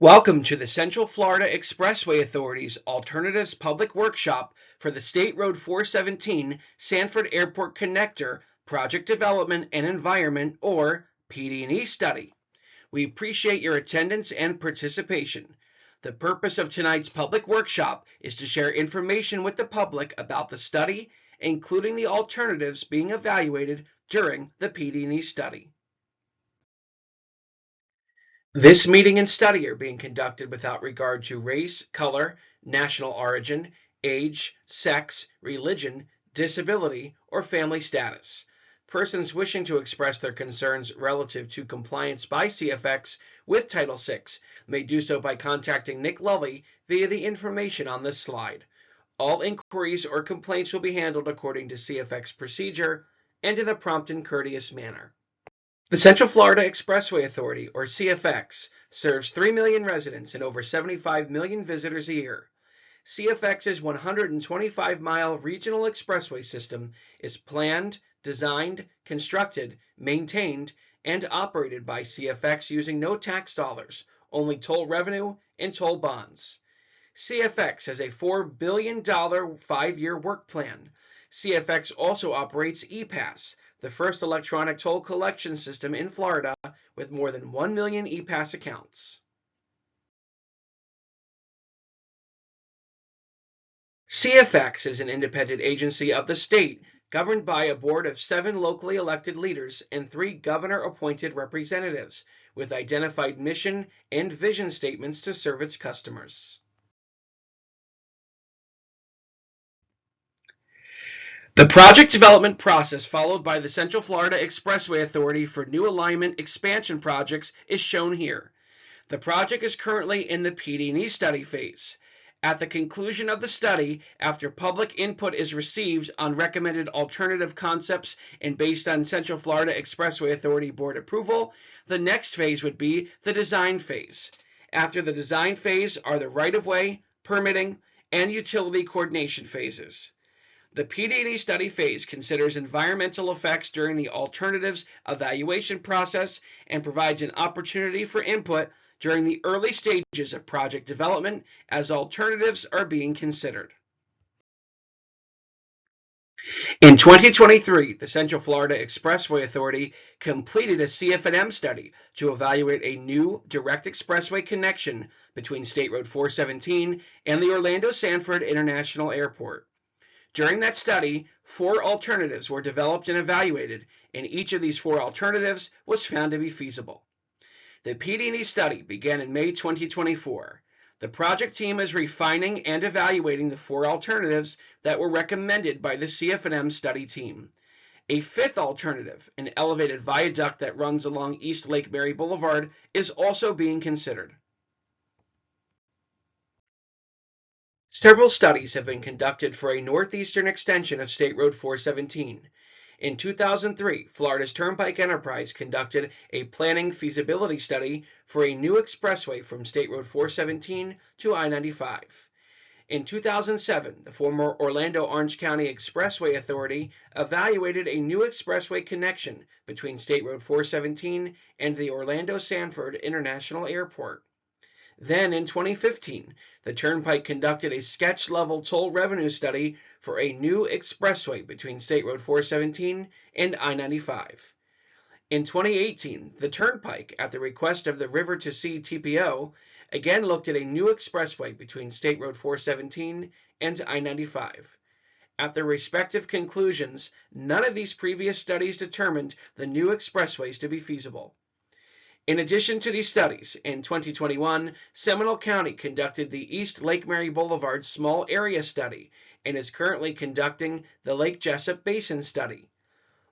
Welcome to the Central Florida Expressway Authority's Alternatives Public Workshop for the State Road 417 Sanford Airport Connector Project Development and Environment, or PD&E study. We appreciate your attendance and participation. The purpose of tonight's public workshop is to share information with the public about the study, including the alternatives being evaluated during the PD&E study. This meeting and study are being conducted without regard to race, color, national origin, age, sex, religion, disability, or family status. Persons wishing to express their concerns relative to compliance by CFX with Title VI may do so by contacting Nick Lully via the information on this slide. All inquiries or complaints will be handled according to CFX procedure and in a prompt and courteous manner. The Central Florida Expressway Authority, or CFX, serves 3 million residents and over 75 million visitors a year. CFX's 125-mile regional expressway system is planned, designed, constructed, maintained, and operated by CFX using no tax dollars, only toll revenue and toll bonds. CFX has a $4 billion 5-year work plan. CFX also operates ePass, the first electronic toll collection system in Florida with more than 1 million ePass accounts. CFX is an independent agency of the state, governed by a board of 7 locally elected leaders and 3 governor-appointed representatives, with identified mission and vision statements to serve its customers. The project development process followed by the Central Florida Expressway Authority for new alignment expansion projects is shown here. The project is currently in the PD&E study phase. At the conclusion of the study, after public input is received on recommended alternative concepts and based on Central Florida Expressway Authority board approval, the next phase would be the design phase. After the design phase are the right-of-way, permitting, and utility coordination phases. The PD&E study phase considers environmental effects during the alternatives evaluation process and provides an opportunity for input during the early stages of project development as alternatives are being considered. In 2023, the Central Florida Expressway Authority completed a CF&M study to evaluate a new direct expressway connection between State Road 417 and the Orlando-Sanford International Airport. During that study, 4 alternatives were developed and evaluated, and each of these 4 alternatives was found to be feasible. The PD&E study began in May 2024. The project team is refining and evaluating the 4 alternatives that were recommended by the CF&M study team. A 5th alternative, an elevated viaduct that runs along East Lake Mary Boulevard, is also being considered. Several studies have been conducted for a northeastern extension of State Road 417. In 2003, Florida's Turnpike Enterprise conducted a planning feasibility study for a new expressway from State Road 417 to I-95. In 2007, the former Orlando-Orange County Expressway Authority evaluated a new expressway connection between State Road 417 and the Orlando-Sanford International Airport. Then, in 2015, the Turnpike conducted a sketch-level toll revenue study for a new expressway between State Road 417 and I-95. In 2018, the Turnpike, at the request of the River to Sea TPO, again looked at a new expressway between State Road 417 and I-95. At their respective conclusions, none of these previous studies determined the new expressways to be feasible. In addition to these studies, in 2021, Seminole County conducted the East Lake Mary Boulevard Small Area Study and is currently conducting the Lake Jessup Basin Study.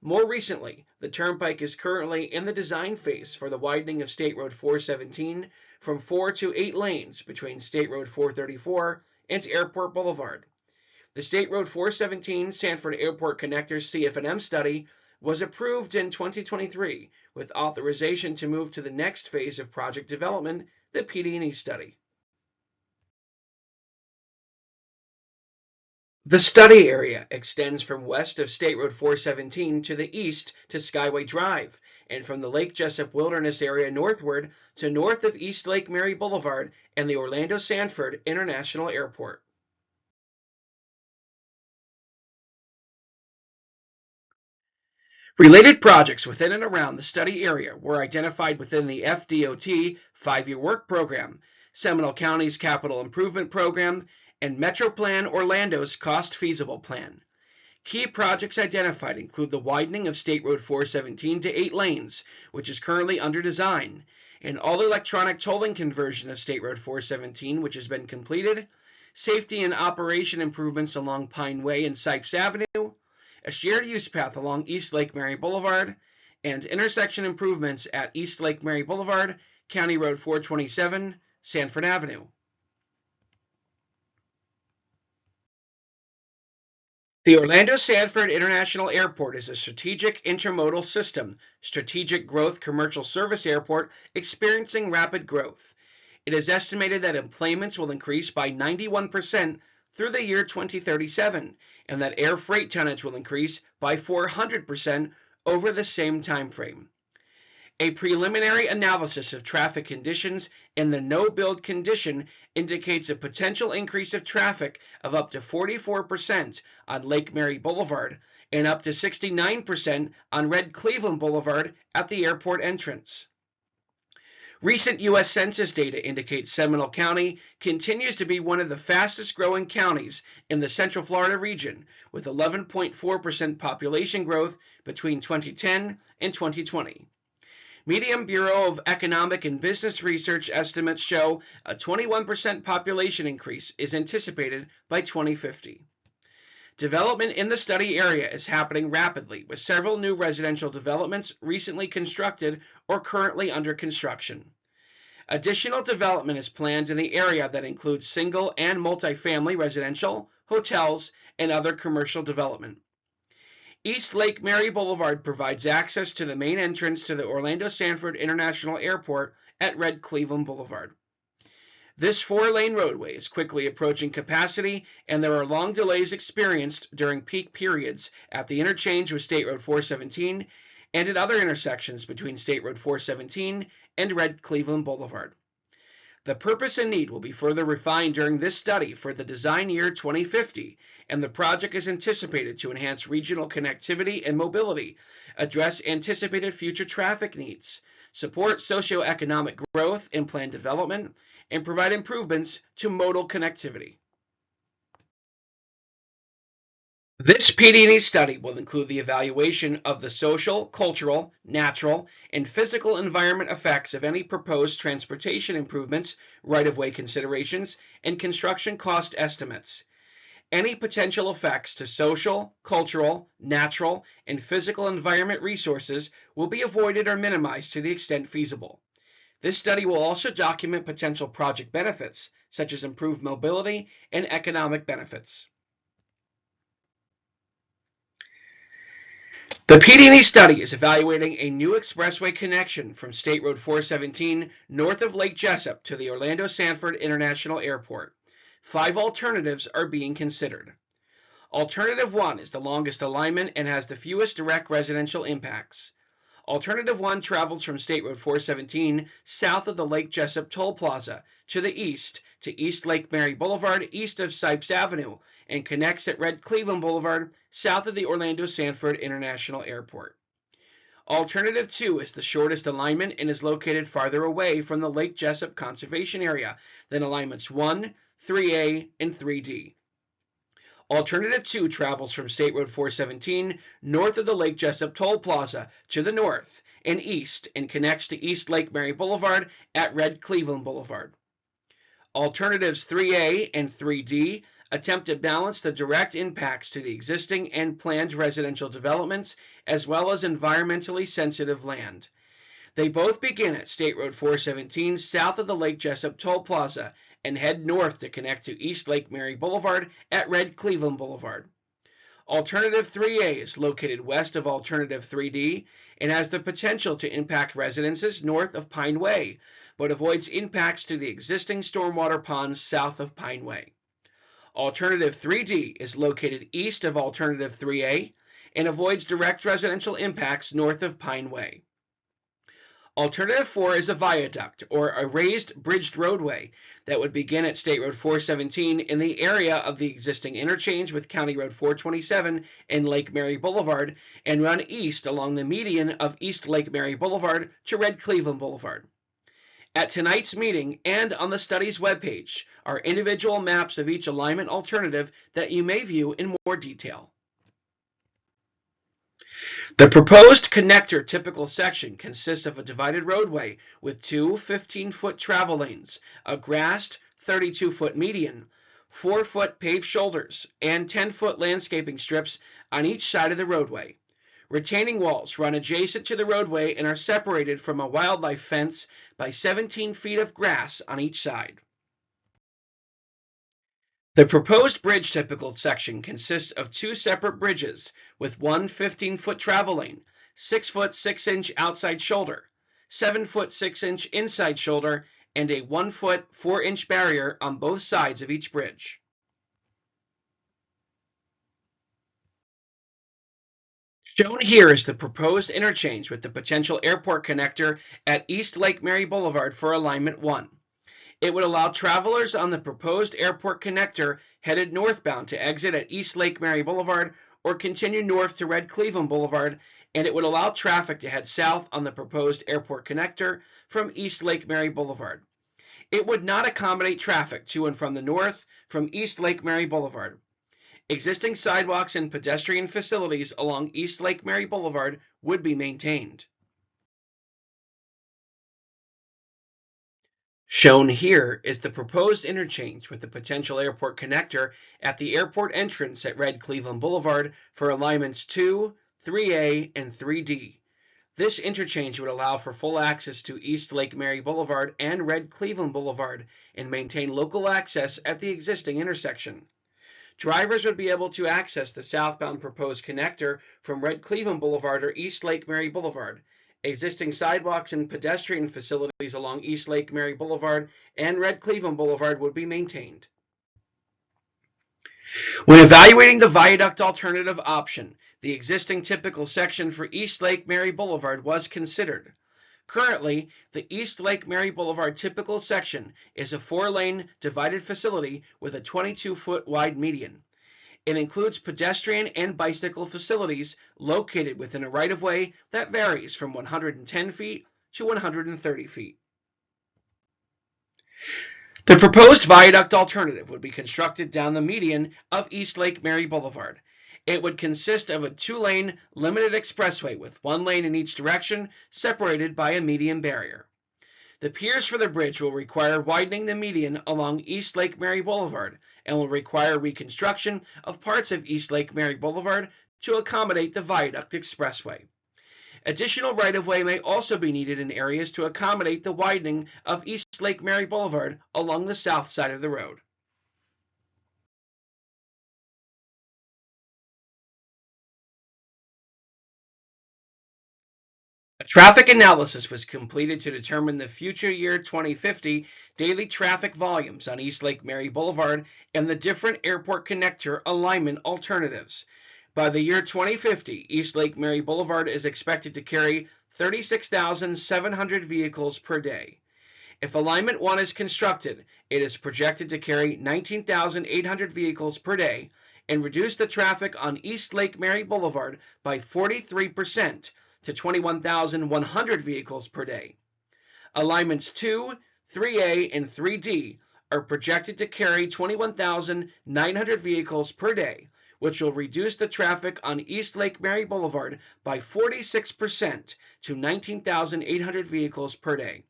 More recently, the Turnpike is currently in the design phase for the widening of State Road 417 from 4 to 8 lanes between State Road 434 and Airport Boulevard. The State Road 417 Sanford Airport Connectors CF&M study was approved in 2023 with authorization to move to the next phase of project development, the PD&E study. The study area extends from west of State Road 417 to the east to Skyway Drive, and from the Lake Jessup Wilderness area northward to north of East Lake Mary Boulevard and the Orlando Sanford International Airport. Related projects within and around the study area were identified within the FDOT 5-year work program, Seminole County's capital improvement program, and Metro Plan Orlando's cost feasible plan. Key projects identified include the widening of State Road 417 to 8 lanes, which is currently under design, an all-electronic tolling conversion of State Road 417, which has been completed, safety and operation improvements along Pine Way and Sipes Avenue, a shared use path along East Lake Mary Boulevard, and intersection improvements at East Lake Mary Boulevard, County Road 427, Sanford Avenue. The Orlando Sanford International Airport is a strategic intermodal system, strategic growth commercial service airport experiencing rapid growth. It is estimated that employment will increase by 91% through the year 2037, and that air freight tonnage will increase by 400% over the same time frame. A preliminary analysis of traffic conditions in the no-build condition indicates a potential increase of traffic of up to 44% on Lake Mary Boulevard and up to 69% on Red Cleveland Boulevard at the airport entrance. Recent U.S. Census data indicates Seminole County continues to be one of the fastest growing counties in the Central Florida region, with 11.4% population growth between 2010 and 2020. Medium Bureau of Economic and Business Research estimates show a 21% population increase is anticipated by 2050. Development in the study area is happening rapidly, with several new residential developments recently constructed or currently under construction. Additional development is planned in the area that includes single and multifamily residential, hotels, and other commercial development. East Lake Mary Boulevard provides access to the main entrance to the Orlando Sanford International Airport at Red Cleveland Boulevard. This 4-lane roadway is quickly approaching capacity, and there are long delays experienced during peak periods at the interchange with State Road 417 and at other intersections between State Road 417 and Red Cleveland Boulevard. The purpose and need will be further refined during this study for the design year 2050, and the project is anticipated to enhance regional connectivity and mobility, address anticipated future traffic needs, support socioeconomic growth and planned development, and provide improvements to modal connectivity. This PD&E study will include the evaluation of the social, cultural, natural, and physical environment effects of any proposed transportation improvements, right-of-way considerations, and construction cost estimates. Any potential effects to social, cultural, natural, and physical environment resources will be avoided or minimized to the extent feasible. This study will also document potential project benefits, such as improved mobility and economic benefits. The PD&E study is evaluating a new expressway connection from State Road 417 north of Lake Jessup to the Orlando Sanford International Airport. 5 alternatives are being considered. Alternative 1 is the longest alignment and has the fewest direct residential impacts. Alternative 1 travels from State Road 417 south of the Lake Jessup Toll Plaza to the east to East Lake Mary Boulevard east of Sipes Avenue and connects at Red Cleveland Boulevard south of the Orlando Sanford International Airport. Alternative 2 is the shortest alignment and is located farther away from the Lake Jessup Conservation Area than alignments 1, 3A, and 3D. Alternative 2 travels from State Road 417 north of the Lake Jessup Toll Plaza to the north and east and connects to East Lake Mary Boulevard at Red Cleveland Boulevard. Alternatives 3A and 3D attempt to balance the direct impacts to the existing and planned residential developments as well as environmentally sensitive land. They both begin at State Road 417 south of the Lake Jessup Toll Plaza and head north to connect to East Lake Mary Boulevard at Red Cleveland Boulevard. Alternative 3A is located west of Alternative 3D and has the potential to impact residences north of Pine Way, but avoids impacts to the existing stormwater ponds south of Pine Way. Alternative 3D is located east of Alternative 3A and avoids direct residential impacts north of Pine Way. Alternative 4 is a viaduct, or a raised bridged roadway that would begin at State Road 417 in the area of the existing interchange with County Road 427 and Lake Mary Boulevard and run east along the median of East Lake Mary Boulevard to Red Cleveland Boulevard. At tonight's meeting and on the study's webpage are individual maps of each alignment alternative that you may view in more detail. The proposed connector typical section consists of a divided roadway with two 15-foot travel lanes, a grassed 32-foot median, 4-foot paved shoulders, and 10-foot landscaping strips on each side of the roadway. Retaining walls run adjacent to the roadway and are separated from a wildlife fence by 17 feet of grass on each side. The proposed bridge typical section consists of two separate bridges with one 15-foot travel lane, 6-foot 6-inch outside shoulder, 7-foot 6-inch inside shoulder, and a 1-foot 4-inch barrier on both sides of each bridge. Shown here is the proposed interchange with the potential airport connector at East Lake Mary Boulevard for Alignment 1. It would allow travelers on the proposed airport connector headed northbound to exit at East Lake Mary Boulevard or continue north to Red Cleveland Boulevard, and it would allow traffic to head south on the proposed airport connector from East Lake Mary Boulevard. It would not accommodate traffic to and from the north from East Lake Mary Boulevard. Existing sidewalks and pedestrian facilities along East Lake Mary Boulevard would be maintained. Shown here is the proposed interchange with the potential airport connector at the airport entrance at Red Cleveland Boulevard for alignments 2, 3A, and 3D. This interchange would allow for full access to East Lake Mary Boulevard and Red Cleveland Boulevard and maintain local access at the existing intersection. Drivers would be able to access the southbound proposed connector from Red Cleveland Boulevard or East Lake Mary Boulevard. Existing sidewalks and pedestrian facilities along East Lake Mary Boulevard and Red Cleveland Boulevard would be maintained. When evaluating the viaduct alternative option, the existing typical section for East Lake Mary Boulevard was considered. Currently, the East Lake Mary Boulevard typical section is a 4-lane divided facility with a 22-foot wide median. It includes pedestrian and bicycle facilities located within a right-of-way that varies from 110 feet to 130 feet. The proposed viaduct alternative would be constructed down the median of East Lake Mary Boulevard. It would consist of a 2-lane limited expressway with 1 lane in each direction, separated by a median barrier. The piers for the bridge will require widening the median along East Lake Mary Boulevard and will require reconstruction of parts of East Lake Mary Boulevard to accommodate the viaduct expressway. Additional right-of-way may also be needed in areas to accommodate the widening of East Lake Mary Boulevard along the south side of the road. A traffic analysis was completed to determine the future year 2050 daily traffic volumes on East Lake Mary Boulevard and the different airport connector alignment alternatives. By the year 2050, East Lake Mary Boulevard is expected to carry 36,700 vehicles per day. If Alignment 1 is constructed, it is projected to carry 19,800 vehicles per day and reduce the traffic on East Lake Mary Boulevard by 43% to 21,100 vehicles per day. Alignments 2, 3A, and 3D are projected to carry 21,900 vehicles per day, which will reduce the traffic on East Lake Mary Boulevard by 46% to 19,800 vehicles per day.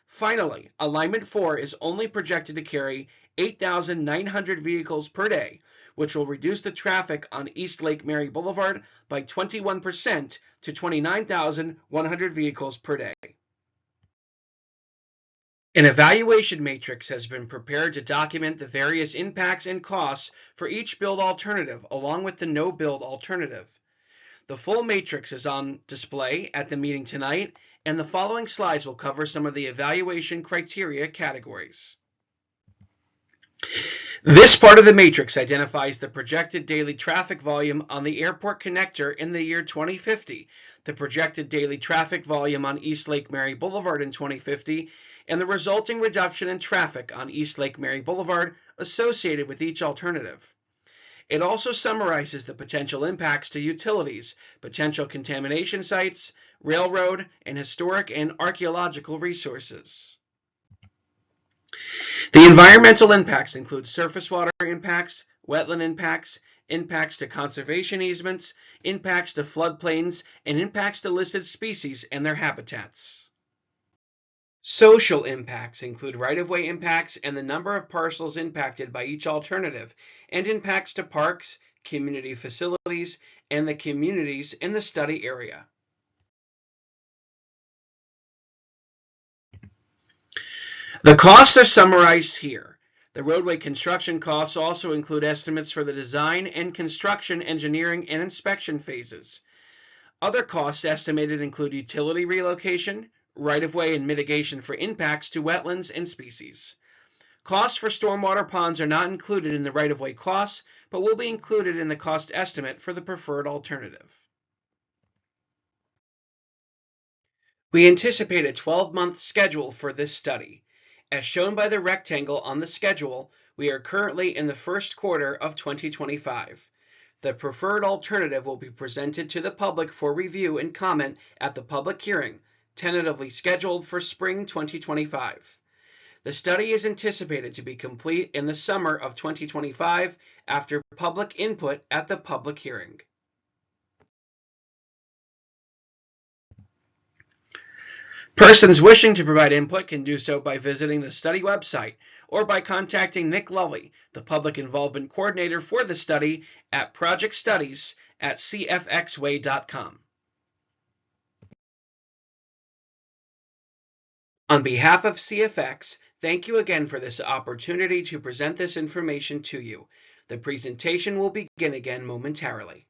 Finally, Alignment 4 is only projected to carry 8,900 vehicles per day, which will reduce the traffic on East Lake Mary Boulevard by 21% to 29,100 vehicles per day. An evaluation matrix has been prepared to document the various impacts and costs for each build alternative along with the no build alternative. The full matrix is on display at the meeting tonight, and the following slides will cover some of the evaluation criteria categories. This part of the matrix identifies the projected daily traffic volume on the airport connector in the year 2050, the projected daily traffic volume on East Lake Mary Boulevard in 2050, and the resulting reduction in traffic on East Lake Mary Boulevard associated with each alternative. It also summarizes the potential impacts to utilities, potential contamination sites, railroad, and historic and archaeological resources. The environmental impacts include surface water impacts, wetland impacts, impacts to conservation easements, impacts to floodplains, and impacts to listed species and their habitats. Social impacts include right-of-way impacts and the number of parcels impacted by each alternative, and impacts to parks, community facilities, and the communities in the study area. The costs are summarized here. The roadway construction costs also include estimates for the design and construction, engineering, and inspection phases. Other costs estimated include utility relocation, right-of-way and mitigation for impacts to wetlands and species. Costs for stormwater ponds are not included in the right-of-way costs, but will be included in the cost estimate for the preferred alternative. We anticipate a 12-month schedule for this study. As shown by the rectangle on the schedule, we are currently in the first quarter of 2025. The preferred alternative will be presented to the public for review and comment at the public hearing, tentatively scheduled for spring 2025. The study is anticipated to be complete in the summer of 2025 after public input at the public hearing. Persons wishing to provide input can do so by visiting the study website or by contacting Nick Lully, the Public Involvement Coordinator for the study, at projectstudies@cfxway.com. On behalf of CFX, thank you again for this opportunity to present this information to you. The presentation will begin again momentarily.